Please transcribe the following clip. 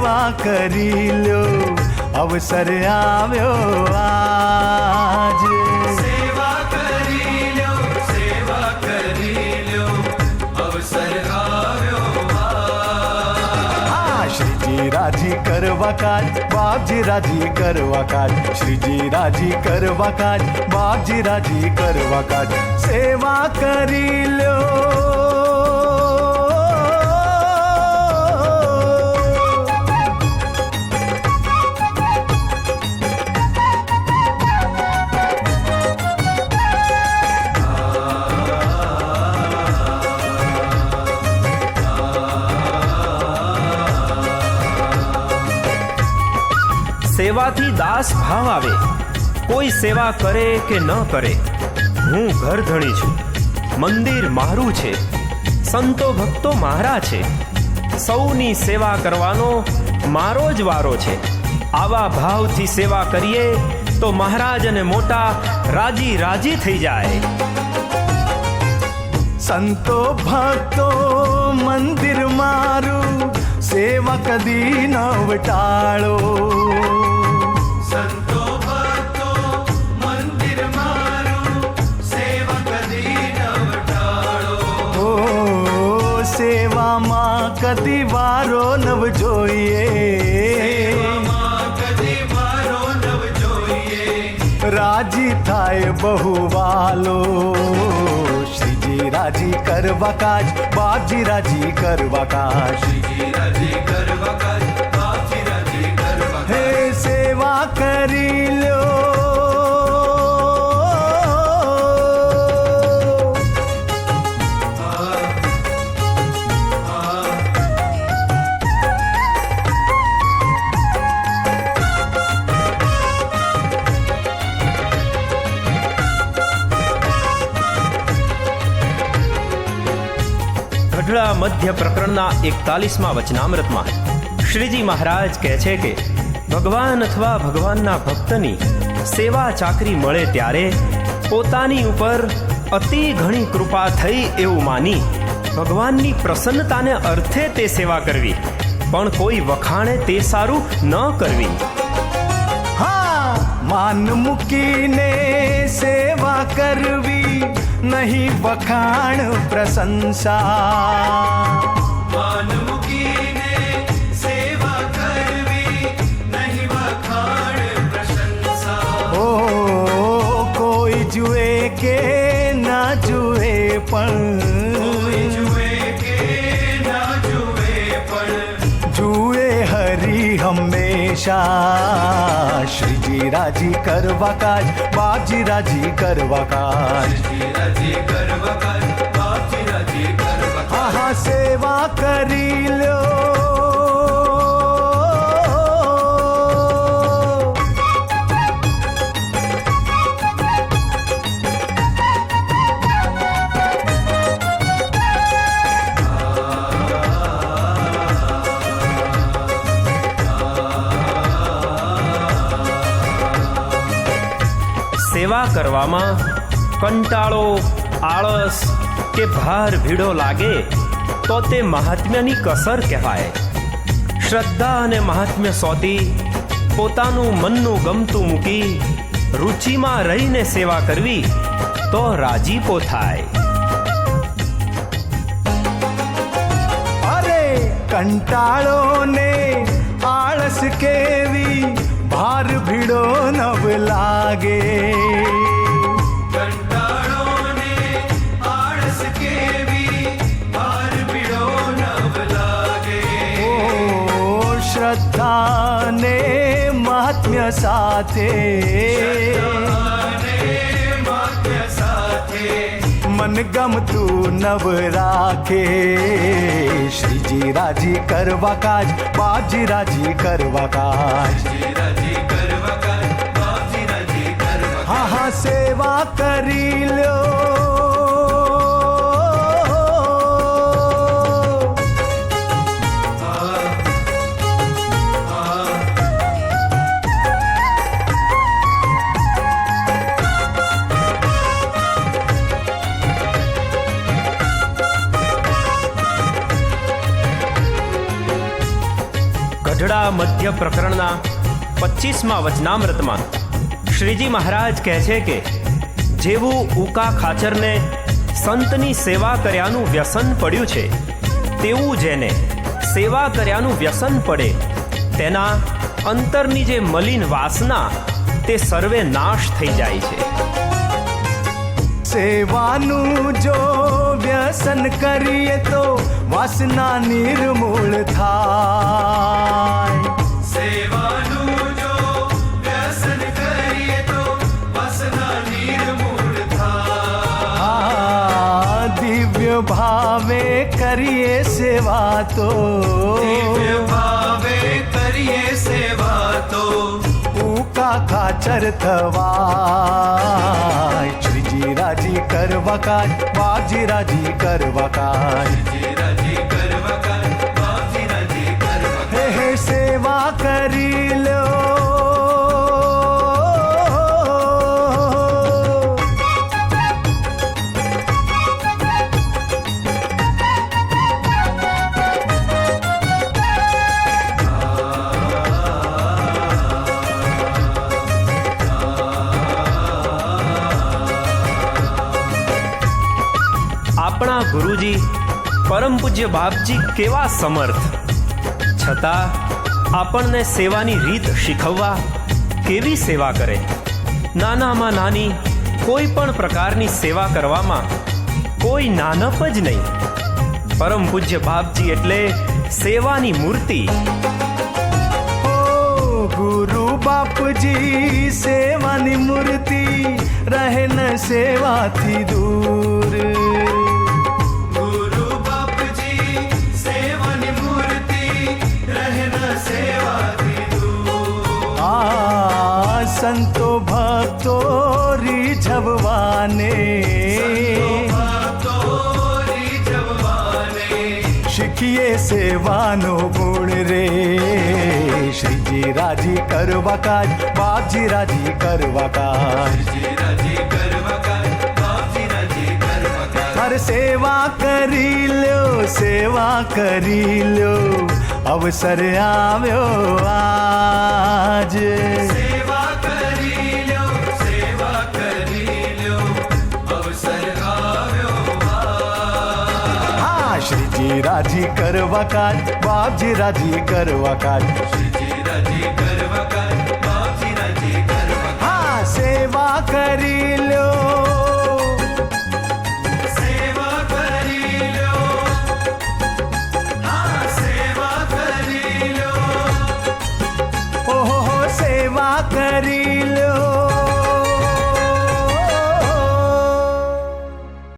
સેવા કરી લ્યો, અવસર આવ્યો આજ. સેવા કરી લ્યો, સેવા કરી લ્યો, અવસર આવ્યો આ શ્રીજી રાજી કરવા કાજ, બાપજી રાજી કરવા કાજ, શ્રીજી રાજી કરવા કાજ, બાપજી રાજી કરવા કાજ. સેવા કરી લ્યો. સેવાથી દાસ ભાવ આવે, કોઈ સેવા કરે કે ન કરે. હું ઘર ધણી છું, મંદિર મારું છે, સંતો ભક્તો મારા છે, સૌની સેવા કરવાનો મારો જ વારો છે. આવા ભાવથી સેવા કરીએ તો મહારાજ અને મોટા રાજી રાજી થઈ જાય. સંતો ભક્તો મંદિર મારું, સેવા કદી ન વટાળો. સંતો ભક્તો મંદિર મારું, સેવા કદી ન વટાળો. ઓ સેવામાં કદી વારો નવ જોઈએ, સેવામાં કદી વારો નવ જોઈએ. રાજી થાય બહુ વાલો. શ્રીજી રાજી કરવા કાજ, બાપજી રાજી કરવા કાજ. શ્રીજી રાજી કરવા કાજ, બાપજી રાજી કરવા હે સેવા કરી લ્યો. ગઢડા મધ્ય પ્રકરણના 41મા વચનામૃતમાં શ્રીજી મહારાજ કહે છે કે ભગવાન અથવા ભગવાનના ભક્તની સેવા ચાકરી મળે ત્યારે પોતાની ઉપર અતિ ઘણી કૃપા થઈ એવું માની ભગવાનની પ્રસન્નતાને અર્થે તે સેવા કરવી, પણ કોઈ વખાણે તે સારું ન કરવી. હા, માન મૂકીને સેવા કરવી, નહીં વખાણ પ્રશંસા. માન મૂકીને સેવા કરવી, નહીં વખાણ પ્રશંસા. ઓ કોઈ જુએ કે ના જુએ પણ, જુએ કે ના જુએ પણ, જુએ હરી હંમેશા. શ્રીજી રાજી કરવા કાજ, બાપજી રાજી કરવા કાજ. શ્રીજી રાજી કરવા કાજ, બાપજી રાજી કરવા કાજ. હા સેવા કરી લ્યો. સેવા કરવામાં કંટાળો, આળસ કે ભાર ભીડો લાગે તો તે મહાત્મ્યની કસર કહેવાય. શ્રદ્ધા અને મહાત્મ્ય સોતી પોતાનું મનનું ગમતું મૂકી રુચિમાં રહીને સેવા કરવી તો રાજીપો થાય. અરે કંટાળો ને આળસ કેવી, ભાર ભીડો નવ લાગે. કંટાળોને આળસ કેવી, ભાર ભીડો નવ લાગે. ઓ શ્રદ્ધા ને મહાત્મ્ય સાથે, અને મહાત્મ્ય સાથે મન ગમતું નવ રાખે. શ્રીજી રાજી કરવા કાજ, બાપજી રાજી કરવા કાજ. શ્રીજી રાજી કરવા કાજ, બાપજી રાજી કરવા કાજ. હા હા સેવા કરી લ્યો. ઉજળા મધ્ય પ્રકરણના 25મા વચનામૃતમાં શ્રીજી મહારાજ કહે છે કે જેવું ઉકા ખાચરને સંતની સેવા કર્યાનું વ્યસન પડ્યું છે, તેવું જેને સેવા કર્યાનું વ્યસન પડે તેના અંતરની જે મલિન વાસના તે સર્વે નાશ થઈ જાય છે. સેવાનું જો વ્યસન કરીએ તો વાસના નિર્મૂળ થાય. સેવાનું જો વ્યસન કરીએ તો વાસના નિર્મૂળ થાય. દિવ્ય ભાવે કરીએ સેવા તો દિવ્ય ભાવે કરીએ સેવા તો ઉકા ખાચર થવાય. શ્રીજી રાજી કરવા કાજ, બાપજી રાજી કરવા કાજ. રાજી કરવા કાજ, બાપજી રાજી કરવા કાજ. હે સેવા કરી લો. આપણા ગુરુજી પરમ પૂજ્ય બાપજી કેવા સમર્થ, છતાં આપણને સેવાની રીત શીખવવા કેવી સેવા કરે. નાનામાં નાની કોઈ પણ પ્રકારની સેવા કરવામાં કોઈ નાનપ જ નહીં. પરમ પૂજ્ય બાપજી એટલે સેવાની મૂર્તિ. ઓ ગુરુ બાપજી સેવાની મૂર્તિ, રહે ન સેવાથી દૂર. ગુરુ બાપજી સેવાની મૂર્તિ, રહે ન સેવાથી દૂર. આ સંતો ભક્તો રીઝવવાને ભક્તો રીઝવવાને શીખીએ સેવાનો ગુણ રે. શ્રીજી રાજી કરવા કાજ, બાપજી રાજી કરવા કાજ. રાજી કરવા કાજ, બાપજી રાજી કરવા કાજ. હર સેવા કરી લ્યો, સેવા કરી લ્યો, અવસર આવ્યો આજ. સેવા કરી લ્યો, સેવા કરી લ્યો, અવસર આવ્યો આજ. હા શ્રીજી રાજી કરવા કાજ, બાપજી રાજી કરવા કાજ.